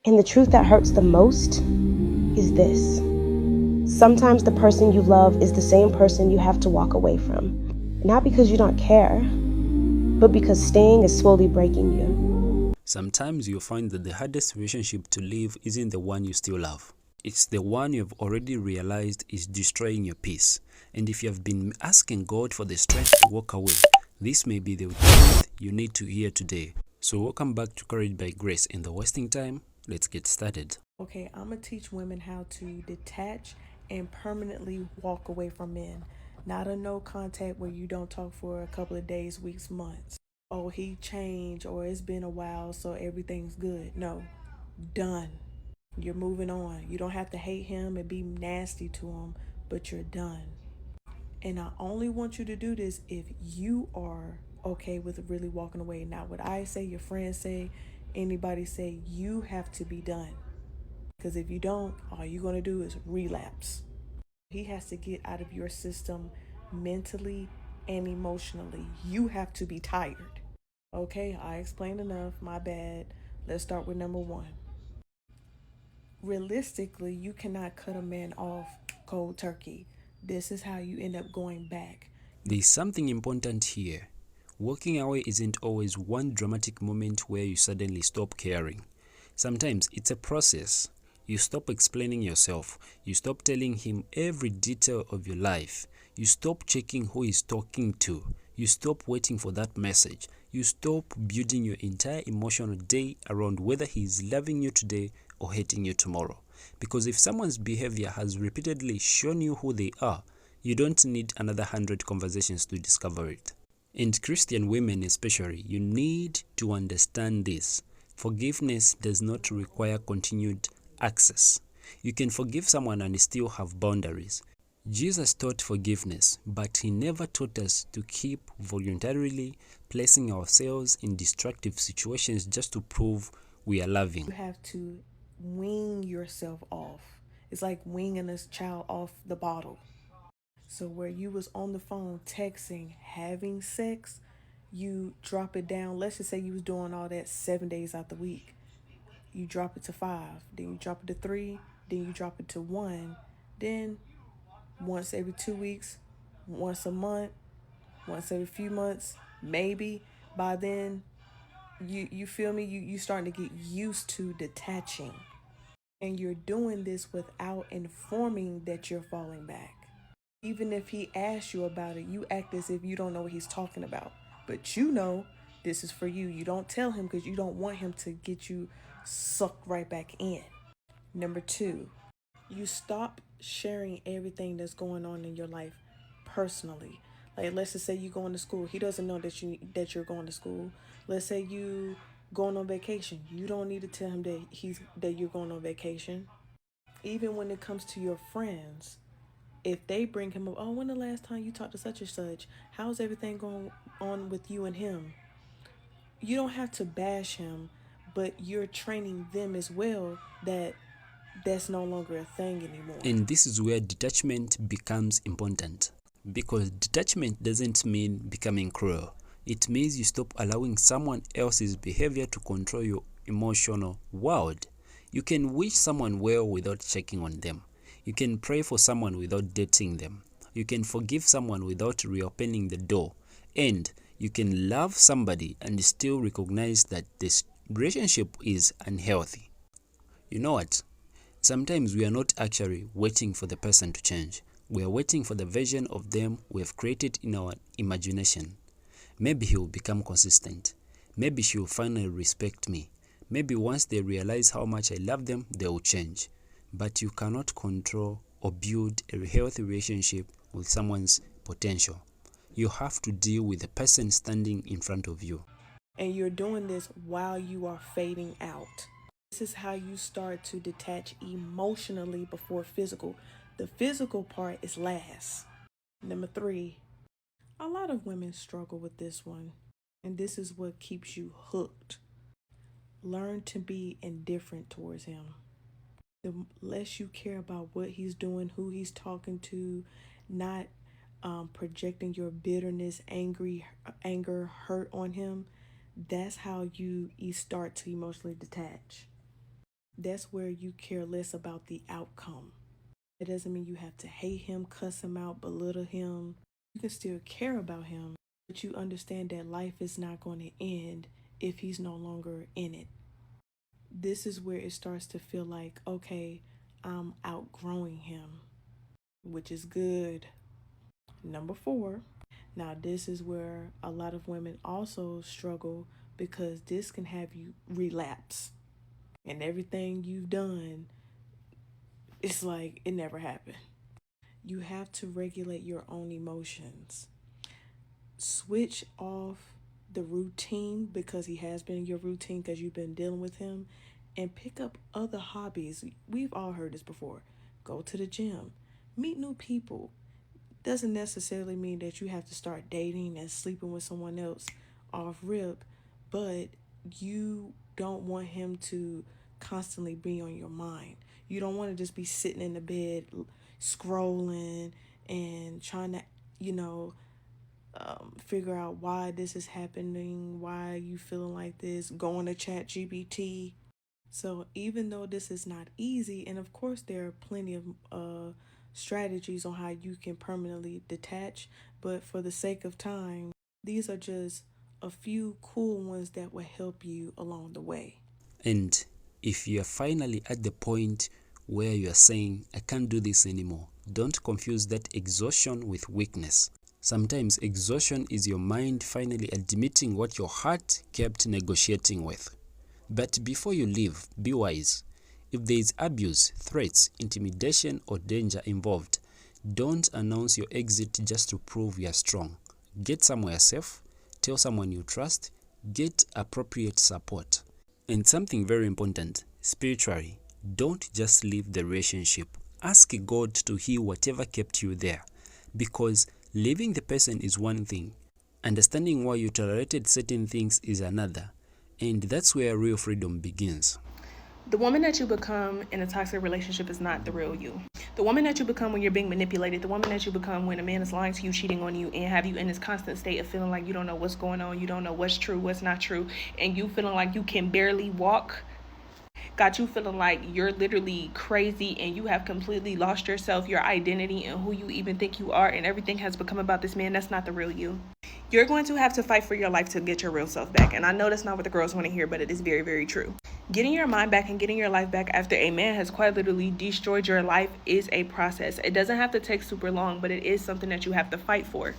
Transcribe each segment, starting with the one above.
And the truth that hurts the most is this. Sometimes the person you love is the same person you have to walk away from. Not because you don't care, but because staying is slowly breaking you. Sometimes you'll find that the hardest relationship to leave isn't the one you still love. It's the one you've already realized is destroying your peace. And if you have been asking God for the strength to walk away, this may be the truth you need to hear today. So welcome back to Courage by Grace. In the wasting time, let's get started. Okay, I'm going to teach women how to detach and permanently walk away from men. Not a no contact where you don't talk for a couple of days, weeks, months. Oh, he changed or it's been a while, so everything's good. No, done. You're moving on. You don't have to hate him and be nasty to him, but you're done. And I only want you to do this if you are okay with really walking away. Not what I say, your friends say, anybody say. You have to be done. Because if you don't, all you're going to do is relapse. He has to get out of your system mentally and emotionally. You have to be tired. Okay, I explained enough. My bad. Let's start with number one. Realistically, you cannot cut a man off cold turkey. This is how you end up going back. There's something important here. Walking away isn't always one dramatic moment where you suddenly stop caring. Sometimes it's a process. You stop explaining yourself. You stop telling him every detail of your life. You stop checking who he's talking to. You stop waiting for that message. You stop building your entire emotional day around whether he's loving you today or hating you tomorrow. Because if someone's behavior has repeatedly shown you who they are, you don't need another 100 conversations to discover it. And Christian women especially, you need to understand this. Forgiveness does not require continued access. You can forgive someone and still have boundaries. Jesus taught forgiveness, but he never taught us to keep voluntarily placing ourselves in destructive situations just to prove we are loving. You have to wean yourself off. It's like weaning a child off the bottle. So where you was on the phone texting, having sex, you drop it down. Let's just say you was doing all that 7 days out the week. You drop it to 5, then you drop it to 3, then you drop it to 1, then once every 2 weeks, once a month, once every few months, maybe. By then, you feel me? You starting to get used to detaching, and you're doing this without informing that you're falling back. Even if he asks you about it, you act as if you don't know what he's talking about. But you know this is for you. You don't tell him because you don't want him to get you sucked right back in. Number two, you stop sharing everything that's going on in your life personally. Like let's just say you going to school. He doesn't know that you're going to school. Let's say you going on vacation. You don't need to tell him that you're going on vacation. Even when it comes to your friends, if they bring him up, oh, when the last time you talked to such and such? How's everything going on with you and him? You don't have to bash him, but you're training them as well that that's no longer a thing anymore. And this is where detachment becomes important. Because detachment doesn't mean becoming cruel. It means you stop allowing someone else's behavior to control your emotional world. You can wish someone well without checking on them. You can pray for someone without dating them. You can forgive someone without reopening the door. And you can love somebody and still recognize that this relationship is unhealthy. You know what? Sometimes we are not actually waiting for the person to change. We are waiting for the version of them we have created in our imagination. Maybe he will become consistent. Maybe she will finally respect me. Maybe once they realize how much I love them, they will change. But you cannot control or build a healthy relationship with someone's potential. You have to deal with the person standing in front of you. And you're doing this while you are fading out. This is how you start to detach emotionally before physical. The physical part is last. Number three, a lot of women struggle with this one, and this is what keeps you hooked. Learn to be indifferent towards him. The less you care about what he's doing, who he's talking to, not projecting your bitterness, anger, hurt on him. That's how you start to emotionally detach. That's where you care less about the outcome. It doesn't mean you have to hate him, cuss him out, belittle him. You can still care about him, but you understand that life is not going to end if he's no longer in it. This is where it starts to feel like, okay, I'm outgrowing him, which is good. Number 4. Now, this is where a lot of women also struggle because this can have you relapse. And everything you've done, it's like it never happened. You have to regulate your own emotions. Switch off the routine because he has been in your routine because you've been dealing with him, and pick up other hobbies. We've all heard this before. Go to the gym, meet new people. Doesn't necessarily mean that you have to start dating and sleeping with someone else off rip, but you don't want him to constantly be on your mind. You don't want to just be sitting in the bed scrolling and trying to, figure out why this is happening, why you feeling like this, going to chat GPT. So even though this is not easy, and of course there are plenty of strategies on how you can permanently detach, but for the sake of time, these are just a few cool ones that will help you along the way. And if you are finally at the point where you are saying, I can't do this anymore, don't confuse that exhaustion with weakness. Sometimes exhaustion is your mind finally admitting what your heart kept negotiating with. But before you leave, be wise. If there is abuse, threats, intimidation, or danger involved, don't announce your exit just to prove you are strong. Get somewhere safe, tell someone you trust, get appropriate support. And something very important, spiritually, don't just leave the relationship. Ask God to heal whatever kept you there. Because leaving the person is one thing, understanding why you tolerated certain things is another. And that's where real freedom begins. The woman that you become in a toxic relationship is not the real you. The woman that you become when you're being manipulated, the woman that you become when a man is lying to you, cheating on you, and have you in this constant state of feeling like you don't know what's going on, you don't know what's true, what's not true, and you feeling like you can barely walk, got you feeling like you're literally crazy and you have completely lost yourself, your identity, and who you even think you are, and everything has become about this man. That's not the real you. You're going to have to fight for your life to get your real self back. And I know that's not what the girls want to hear, but it is very, very true. Getting your mind back and getting your life back after a man has quite literally destroyed your life is a process. It doesn't have to take super long, but it is something that you have to fight for.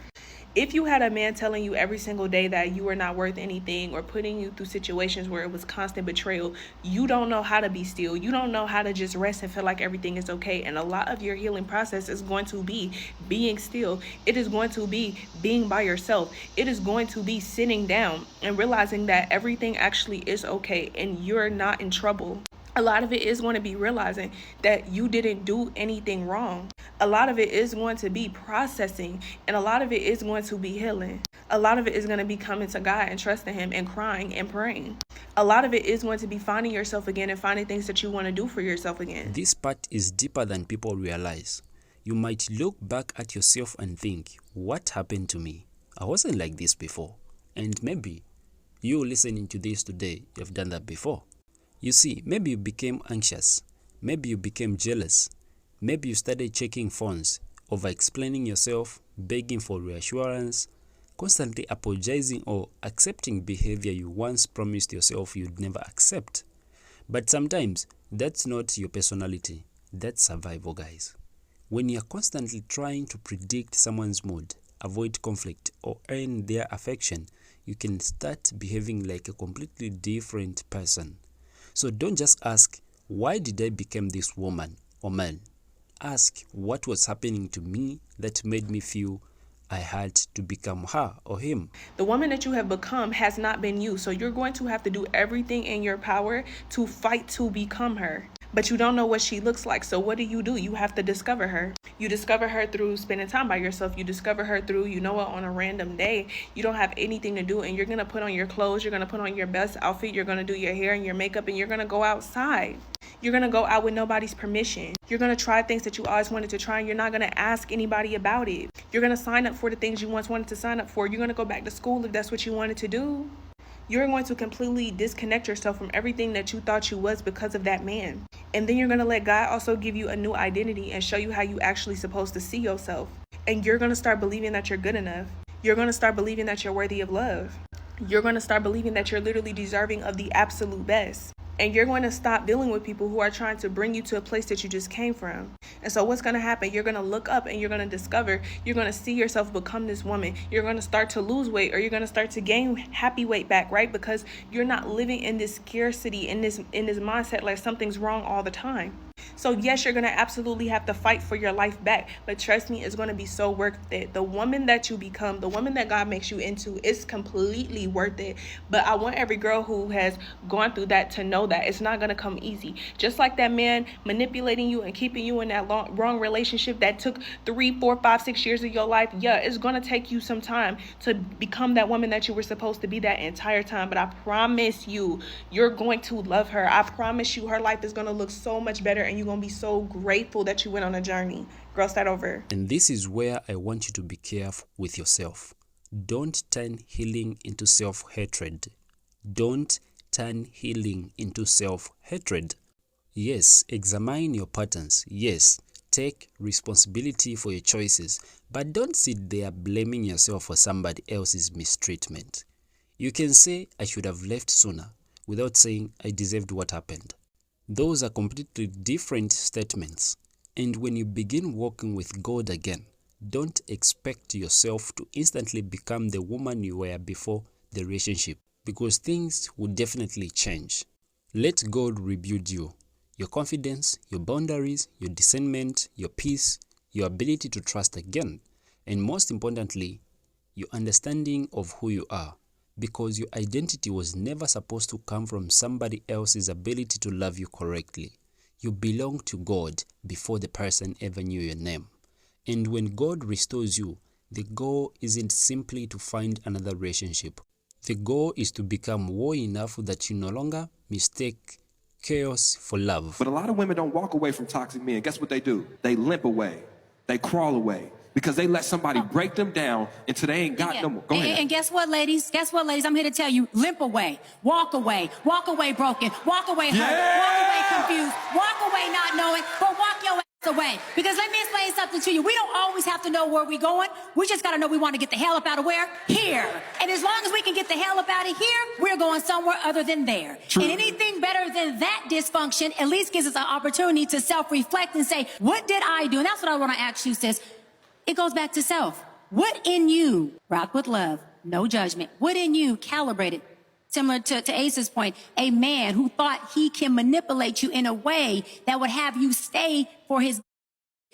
If you had a man telling you every single day that you were not worth anything or putting you through situations where it was constant betrayal, you don't know how to be still. You don't know how to just rest and feel like everything is okay. And a lot of your healing process is going to be being still. It is going to be being by yourself. It is going to be sitting down and realizing that everything actually is okay and you're not in trouble. A lot of it is going to be realizing that you didn't do anything wrong. A lot of it is going to be processing, and a lot of it is going to be healing. A lot of it is going to be coming to God and trusting Him and crying and praying. A lot of it is going to be finding yourself again and finding things that you want to do for yourself again. This part is deeper than people realize. You might look back at yourself and think, what happened to me? I wasn't like this before. And maybe you listening to this today, you've done that before. You see, maybe you became anxious, maybe you became jealous, maybe you started checking phones, over-explaining yourself, begging for reassurance, constantly apologizing or accepting behavior you once promised yourself you'd never accept. But sometimes, that's not your personality, that's survival, guys. When you're constantly trying to predict someone's mood, avoid conflict, or earn their affection, you can start behaving like a completely different person. So don't just ask, why did I become this woman or man? Ask, what was happening to me that made me feel I had to become her or him? The woman that you have become has not been you, so you're going to have to do everything in your power to fight to become her. But you don't know what she looks like, so what do? You have to discover her. You discover her through spending time by yourself. You discover her through, on a random day. You don't have anything to do, and you're going to put on your clothes. You're going to put on your best outfit. You're going to do your hair and your makeup, and you're going to go outside. You're going to go out with nobody's permission. You're going to try things that you always wanted to try, and you're not going to ask anybody about it. You're going to sign up for the things you once wanted to sign up for. You're going to go back to school if that's what you wanted to do. You're going to completely disconnect yourself from everything that you thought you was because of that man. And then you're going to let God also give you a new identity and show you how you actually supposed to see yourself. And you're going to start believing that you're good enough. You're going to start believing that you're worthy of love. You're going to start believing that you're literally deserving of the absolute best. And you're going to stop dealing with people who are trying to bring you to a place that you just came from. And so what's going to happen? You're going to look up and you're going to discover, you're going to see yourself become this woman. You're going to start to lose weight, or you're going to start to gain happy weight back, right? Because you're not living in this scarcity, in this mindset like something's wrong all the time. So yes, you're going to absolutely have to fight for your life back. But trust me, it's going to be so worth it. The woman that you become, the woman that God makes you into, is completely worth it. But I want every girl who has gone through that to know that it's not going to come easy. Just like that man manipulating you and keeping you in that wrong relationship that took 3, 4, 5, 6 years of your life. Yeah, it's going to take you some time to become that woman that you were supposed to be that entire time. But I promise you, you're going to love her. I promise you, her life is going to look so much better, and you're going to be so grateful that you went on a journey. Girl, start over. And this is where I want you to be careful with yourself. Don't turn healing into self-hatred. Don't turn healing into self-hatred. Yes, examine your patterns. Yes, take responsibility for your choices. But don't sit there blaming yourself for somebody else's mistreatment. You can say, I should have left sooner, without saying, I deserved what happened. Those are completely different statements. And when you begin walking with God again, don't expect yourself to instantly become the woman you were before the relationship, because things will definitely change. Let God rebuild you. Your confidence, your boundaries, your discernment, your peace, your ability to trust again, and most importantly, your understanding of who you are. Because your identity was never supposed to come from somebody else's ability to love you correctly. You belong to God before the person ever knew your name. And when God restores you, the goal isn't simply to find another relationship. The goal is to become war enough that you no longer mistake chaos for love. But a lot of women don't walk away from toxic men. Guess what they do? They limp away. They crawl away. Because they let somebody break them down until they ain't got no more. Go ahead. And guess what, ladies? Guess what, ladies? I'm here to tell you, limp away, walk away broken, walk away hurt, walk away confused, walk away not knowing, but walk your ass away. Because let me explain something to you. We don't always have to know where we're going. We just got to know we want to get the hell up out of where? Here. And as long as we can get the hell up out of here, we're going somewhere other than there. True. And anything better than that dysfunction at least gives us an opportunity to self-reflect and say, what did I do? And that's what I want to ask you, sis. It goes back to self. What in you, rock with love, no judgment, what in you calibrated, similar to Ace's point, a man who thought he can manipulate you in a way that would have you stay for his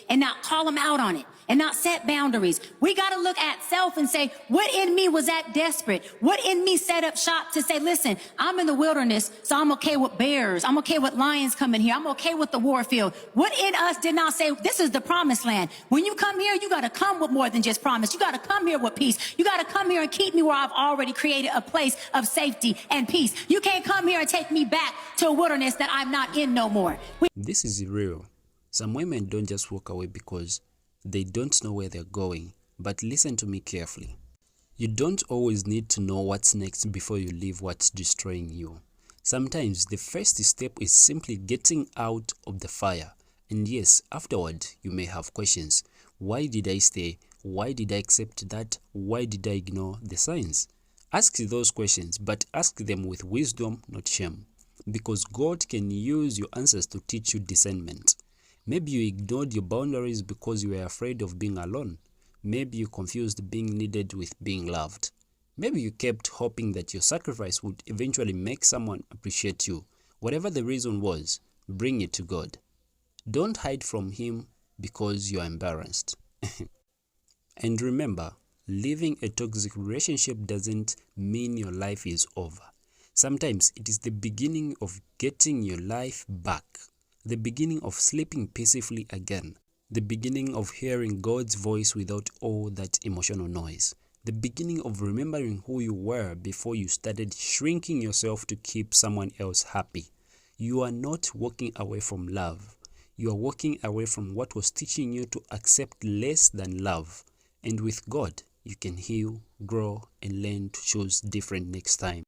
and not call him out on it and not set boundaries. We got to look at self and say, what in me was that desperate? What in me set up shop to say, listen, I'm in the wilderness, so I'm okay with bears. I'm okay with lions coming here. I'm okay with the war field. What in us did not say, this is the promised land? When you come here, you got to come with more than just promise. You got to come here with peace. You got to come here and keep me where I've already created a place of safety and peace. You can't come here and take me back to a wilderness that I'm not in no more. This is real. Some women don't just walk away because they don't know where they're going. But listen to me carefully. You don't always need to know what's next before you leave what's destroying you. Sometimes the first step is simply getting out of the fire. And yes, afterward, you may have questions. Why did I stay? Why did I accept that? Why did I ignore the signs? Ask those questions, but ask them with wisdom, not shame. Because God can use your answers to teach you discernment. Maybe you ignored your boundaries because you were afraid of being alone. Maybe you confused being needed with being loved. Maybe you kept hoping that your sacrifice would eventually make someone appreciate you. Whatever the reason was, bring it to God. Don't hide from Him because you are embarrassed. And remember, leaving a toxic relationship doesn't mean your life is over. Sometimes it is the beginning of getting your life back. The beginning of sleeping peacefully again. The beginning of hearing God's voice without all that emotional noise. The beginning of remembering who you were before you started shrinking yourself to keep someone else happy. You are not walking away from love. You are walking away from what was teaching you to accept less than love. And with God, you can heal, grow, and learn to choose different next time.